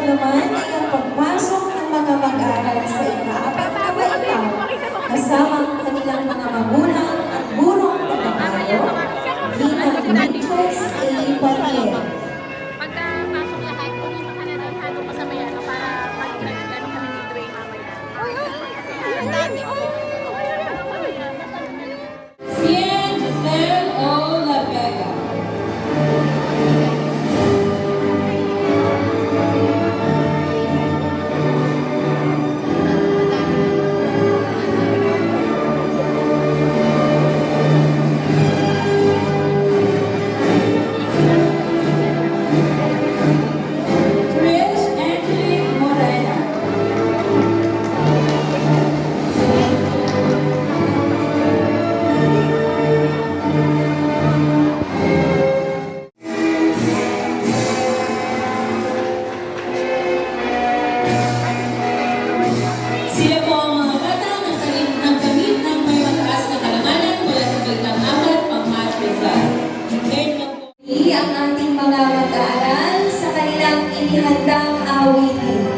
naman ay ang pagpasok ng mga mag-aaral sa ika-4 na baitaw kasama ang kanilang mga magulang at gurong pagkakayo, Ginang Nicholas A. Patier. Pagkapasok lahat, pumunta ka na doon, halo ka sa mayano para pag-gano'n kami ni Dwayne mamaya. Ang dami ko. Cien Giselle O. La Vega. Trish Angelique Morena. Sila po ang mga bata ng kamit ng may mataas na karangalan mula sa Baitang 4 pang-Match Rizal. Ang ating mga mag-aaral sa kanilang inihandang awitin.